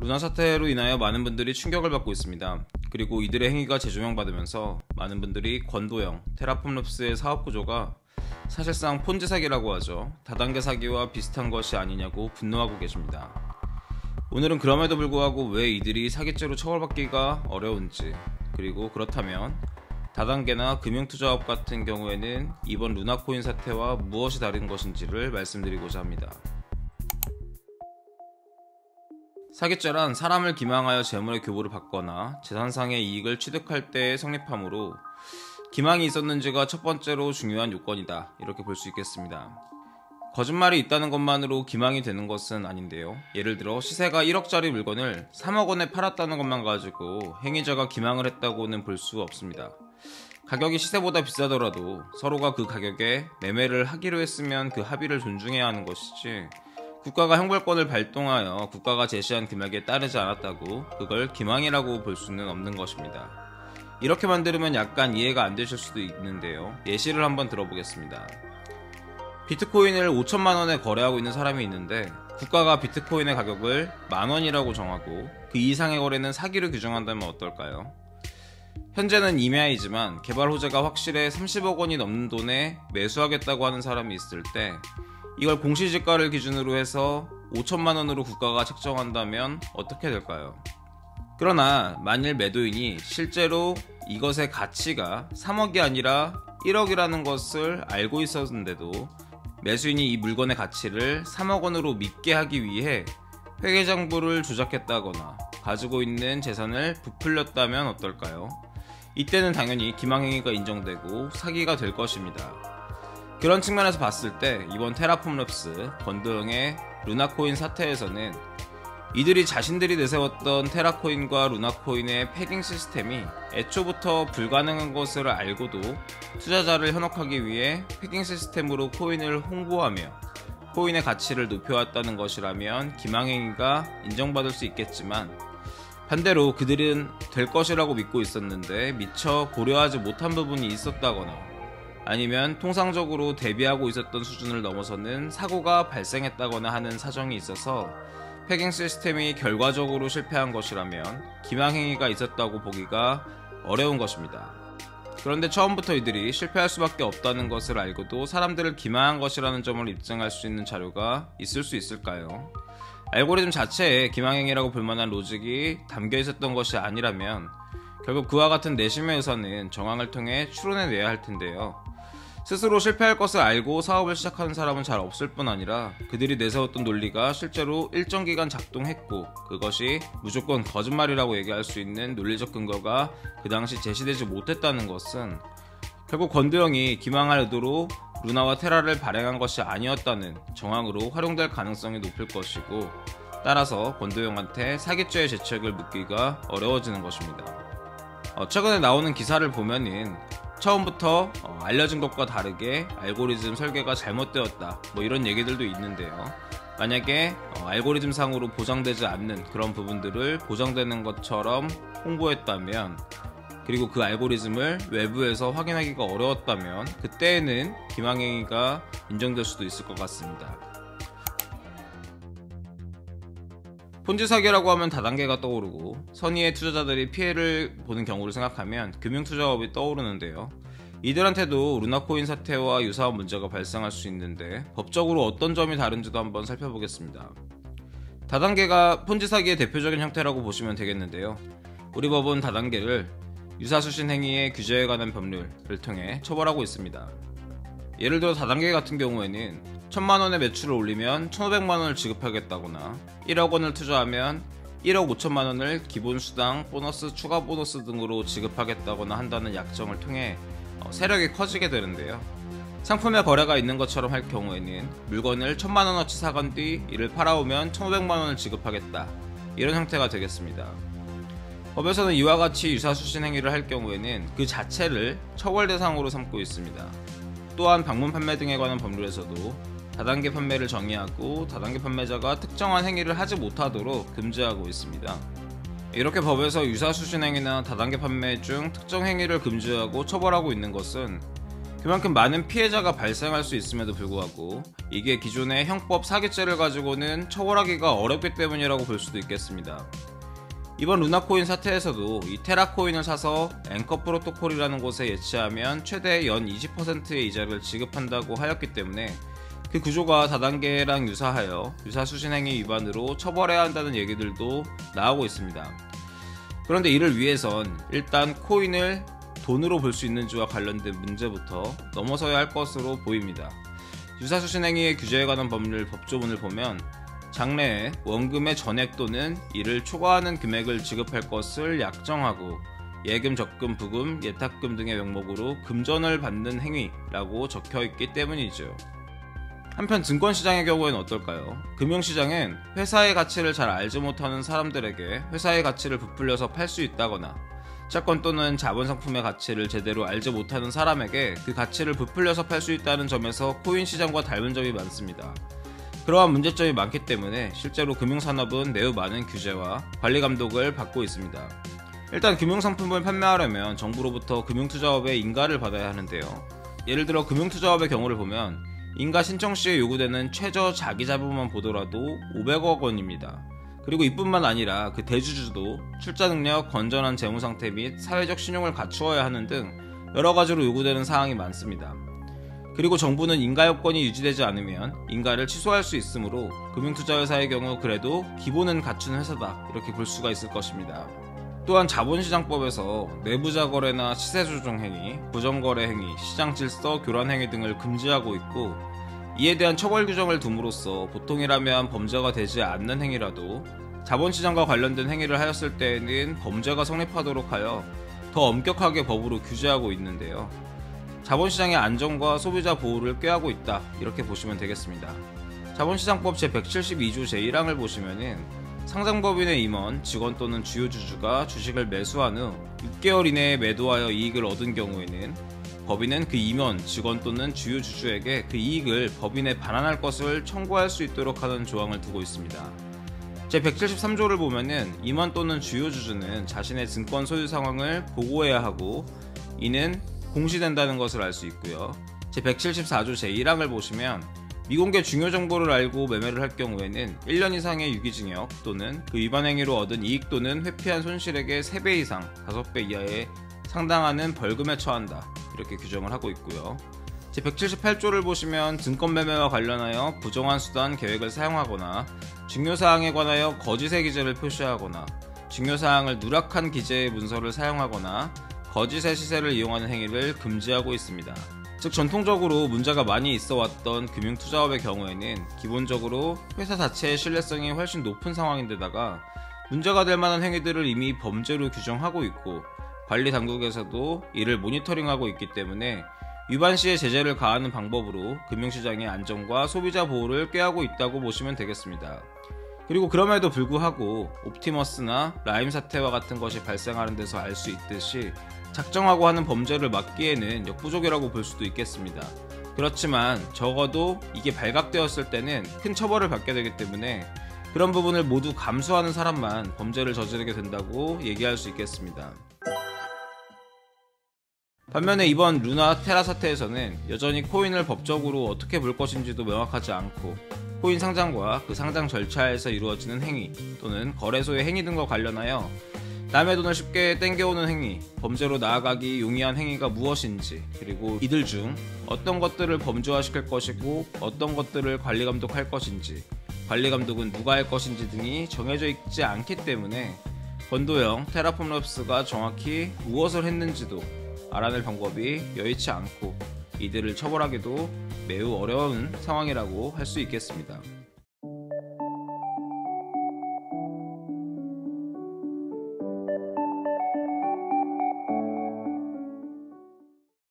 루나 사태로 인하여 많은 분들이 충격을 받고 있습니다. 그리고 이들의 행위가 재조명받으면서 많은 분들이 권도형, 테라폼랩스의 사업구조가 사실상 폰지 사기라고 하죠. 다단계 사기와 비슷한 것이 아니냐고 분노하고 계십니다. 오늘은 그럼에도 불구하고 왜 이들이 사기죄로 처벌받기가 어려운지, 그리고 그렇다면 다단계나 금융투자업 같은 경우에는 이번 루나코인 사태와 무엇이 다른 것인지를 말씀드리고자 합니다. 사기죄란 사람을 기망하여 재물의 교부를 받거나 재산상의 이익을 취득할 때 성립하므로 기망이 있었는지가 첫 번째로 중요한 요건이다, 이렇게 볼 수 있겠습니다. 거짓말이 있다는 것만으로 기망이 되는 것은 아닌데요. 예를 들어 시세가 1억짜리 물건을 3억 원에 팔았다는 것만 가지고 행위자가 기망을 했다고는 볼 수 없습니다. 가격이 시세보다 비싸더라도 서로가 그 가격에 매매를 하기로 했으면 그 합의를 존중해야 하는 것이지, 국가가 형벌권을 발동하여 국가가 제시한 금액에 따르지 않았다고 그걸 기망이라고 볼 수는 없는 것입니다. 이렇게만 들으면 약간 이해가 안 되실 수도 있는데요. 예시를 한번 들어보겠습니다. 비트코인을 5천만원에 거래하고 있는 사람이 있는데 국가가 비트코인의 가격을 만원이라고 정하고 그 이상의 거래는 사기로 규정한다면 어떨까요? 현재는 임야이지만 개발 호재가 확실해 30억 원이 넘는 돈에 매수하겠다고 하는 사람이 있을 때 이걸 공시지가를 기준으로 해서 5천만 원으로 국가가 책정한다면 어떻게 될까요? 그러나 만일 매도인이 실제로 이것의 가치가 3억이 아니라 1억이라는 것을 알고 있었는데도 매수인이 이 물건의 가치를 3억 원으로 믿게 하기 위해 회계장부를 조작했다거나 가지고 있는 재산을 부풀렸다면 어떨까요? 이때는 당연히 기망행위가 인정되고 사기가 될 것입니다. 그런 측면에서 봤을 때 이번 테라폼랩스, 권도형의 루나코인 사태에서는 이들이 자신들이 내세웠던 테라코인과 루나코인의 패깅 시스템이 애초부터 불가능한 것을 알고도 투자자를 현혹하기 위해 패깅 시스템으로 코인을 홍보하며 코인의 가치를 높여왔다는 것이라면 기망행위가 인정받을 수 있겠지만, 반대로 그들은 될 것이라고 믿고 있었는데 미처 고려하지 못한 부분이 있었다거나 아니면 통상적으로 대비하고 있었던 수준을 넘어서는 사고가 발생했다거나 하는 사정이 있어서 패깅 시스템이 결과적으로 실패한 것이라면 기망행위가 있었다고 보기가 어려운 것입니다. 그런데 처음부터 이들이 실패할 수밖에 없다는 것을 알고도 사람들을 기망한 것이라는 점을 입증할 수 있는 자료가 있을 수 있을까요? 알고리즘 자체에 기망행위라고 볼만한 로직이 담겨 있었던 것이 아니라면 결국 그와 같은 내심의 의사는 정황을 통해 추론해내야 할 텐데요. 스스로 실패할 것을 알고 사업을 시작하는 사람은 잘 없을 뿐 아니라 그들이 내세웠던 논리가 실제로 일정 기간 작동했고 그것이 무조건 거짓말이라고 얘기할 수 있는 논리적 근거가 그 당시 제시되지 못했다는 것은 결국 권도형이 기망할 의도로 루나와 테라를 발행한 것이 아니었다는 정황으로 활용될 가능성이 높을 것이고, 따라서 권도형한테 사기죄의 죄책을 묻기가 어려워지는 것입니다. 최근에 나오는 기사를 보면은 처음부터 알려진 것과 다르게 알고리즘 설계가 잘못되었다, 이런 얘기들도 있는데요. 만약에 알고리즘 상으로 보장되지 않는 그런 부분들을 보장되는 것처럼 홍보했다면, 그리고 그 알고리즘을 외부에서 확인하기가 어려웠다면 그때에는 기망행위가 인정될 수도 있을 것 같습니다. 폰지 사기라고 하면 다단계가 떠오르고 선의의 투자자들이 피해를 보는 경우를 생각하면 금융투자업이 떠오르는데요. 이들한테도 루나코인 사태와 유사한 문제가 발생할 수 있는데 법적으로 어떤 점이 다른지도 한번 살펴보겠습니다. 다단계가 폰지 사기의 대표적인 형태라고 보시면 되겠는데요. 우리 법은 다단계를 유사수신 행위의 규제에 관한 법률을 통해 처벌하고 있습니다. 예를 들어 다단계 같은 경우에는 1000만원의 매출을 올리면 1500만원을 지급하겠다거나 1억원을 투자하면 1억 5천만원을 기본수당, 보너스, 추가 보너스 등으로 지급하겠다거나 한다는 약정을 통해 세력이 커지게 되는데요. 상품의 거래가 있는 것처럼 할 경우에는 물건을 1000만원어치 사간 뒤 이를 팔아오면 1500만원을 지급하겠다, 이런 형태가 되겠습니다. 법에서는 이와 같이 유사수신 행위를 할 경우에는 그 자체를 처벌 대상으로 삼고 있습니다. 또한 방문 판매 등에 관한 법률에서도 다단계 판매를 정의하고 다단계 판매자가 특정한 행위를 하지 못하도록 금지하고 있습니다. 이렇게 법에서 유사수신 행위나 다단계 판매 중 특정 행위를 금지하고 처벌하고 있는 것은 그만큼 많은 피해자가 발생할 수 있음에도 불구하고 이게 기존의 형법 사기죄를 가지고는 처벌하기가 어렵기 때문이라고 볼 수도 있겠습니다. 이번 루나코인 사태에서도 이 테라코인을 사서 앵커 프로토콜이라는 곳에 예치하면 최대 연 20%의 이자를 지급한다고 하였기 때문에 그 구조가 다단계랑 유사하여 유사수신행위 위반으로 처벌해야 한다는 얘기들도 나오고 있습니다. 그런데 이를 위해선 일단 코인을 돈으로 볼 수 있는지와 관련된 문제부터 넘어서야 할 것으로 보입니다. 유사수신행위의 규제에 관한 법률 법조문을 보면 장래에 원금의 전액 또는 이를 초과하는 금액을 지급할 것을 약정하고 예금, 적금, 부금, 예탁금 등의 명목으로 금전을 받는 행위라고 적혀있기 때문이죠. 한편 증권시장의 경우에는 어떨까요? 금융시장은 회사의 가치를 잘 알지 못하는 사람들에게 회사의 가치를 부풀려서 팔 수 있다거나 채권 또는 자본상품의 가치를 제대로 알지 못하는 사람에게 그 가치를 부풀려서 팔 수 있다는 점에서 코인 시장과 닮은 점이 많습니다. 그러한 문제점이 많기 때문에 실제로 금융산업은 매우 많은 규제와 관리 감독을 받고 있습니다. 일단 금융상품을 판매하려면 정부로부터 금융투자업의 인가를 받아야 하는데요. 예를 들어 금융투자업의 경우를 보면 인가 신청 시에 요구되는 최저 자기자본만 보더라도 500억 원입니다. 그리고 이뿐만 아니라 그 대주주도 출자 능력, 건전한 재무 상태 및 사회적 신용을 갖추어야 하는 등 여러 가지로 요구되는 사항이 많습니다. 그리고 정부는 인가 요건이 유지되지 않으면 인가를 취소할 수 있으므로 금융투자회사의 경우 그래도 기본은 갖춘 회사다 이렇게 볼 수가 있을 것입니다. 또한 자본시장법에서 내부자 거래나 시세 조정 행위, 부정거래 행위, 시장 질서 교란 행위 등을 금지하고 있고 이에 대한 처벌 규정을 둠으로써 보통이라면 범죄가 되지 않는 행위라도 자본시장과 관련된 행위를 하였을 때에는 범죄가 성립하도록 하여 더 엄격하게 법으로 규제하고 있는데요. 자본시장의 안정과 소비자 보호를 꾀하고 있다 이렇게 보시면 되겠습니다. 자본시장법 제172조 제1항을 보시면은 상장법인의 임원, 직원 또는 주요 주주가 주식을 매수한 후 6개월 이내에 매도하여 이익을 얻은 경우에는 법인은 그 임원, 직원 또는 주요 주주에게 그 이익을 법인에 반환할 것을 청구할 수 있도록 하는 조항을 두고 있습니다. 제173조를 보면은 임원 또는 주요 주주는 자신의 증권 소유 상황을 보고해야 하고 이는 공시된다는 것을 알 수 있고요. 제174조 제1항을 보시면 미공개 중요 정보를 알고 매매를 할 경우에는 1년 이상의 유기징역 또는 그 위반 행위로 얻은 이익 또는 회피한 손실액의 3배 이상 5배 이하에 상당하는 벌금에 처한다 이렇게 규정을 하고 있고요. 제178조를 보시면 증권 매매와 관련하여 부정한 수단 계획을 사용하거나 중요사항에 관하여 거짓의 기재를 표시하거나 중요사항을 누락한 기재의 문서를 사용하거나 거짓의 시세를 이용하는 행위를 금지하고 있습니다. 즉 전통적으로 문제가 많이 있어 왔던 금융투자업의 경우에는 기본적으로 회사 자체의 신뢰성이 훨씬 높은 상황인데다가 문제가 될 만한 행위들을 이미 범죄로 규정하고 있고 관리 당국에서도 이를 모니터링하고 있기 때문에 위반 시에 제재를 가하는 방법으로 금융시장의 안정과 소비자 보호를 꾀하고 있다고 보시면 되겠습니다. 그리고 그럼에도 불구하고 옵티머스나 라임 사태와 같은 것이 발생하는 데서 알 수 있듯이 작정하고 하는 범죄를 막기에는 역부족이라고 볼 수도 있겠습니다. 그렇지만 적어도 이게 발각되었을 때는 큰 처벌을 받게 되기 때문에 그런 부분을 모두 감수하는 사람만 범죄를 저지르게 된다고 얘기할 수 있겠습니다. 반면에 이번 루나 테라 사태에서는 여전히 코인을 법적으로 어떻게 볼 것인지도 명확하지 않고 코인 상장과 그 상장 절차에서 이루어지는 행위 또는 거래소의 행위 등과 관련하여 남의 돈을 쉽게 땡겨오는 행위, 범죄로 나아가기 용이한 행위가 무엇인지, 그리고 이들 중 어떤 것들을 범죄화시킬 것이고 어떤 것들을 관리감독할 것인지, 관리감독은 누가 할 것인지 등이 정해져 있지 않기 때문에 권도형 테라폼 랩스가 정확히 무엇을 했는지도 알아낼 방법이 여의치 않고 이들을 처벌하기도 매우 어려운 상황이라고 할 수 있겠습니다.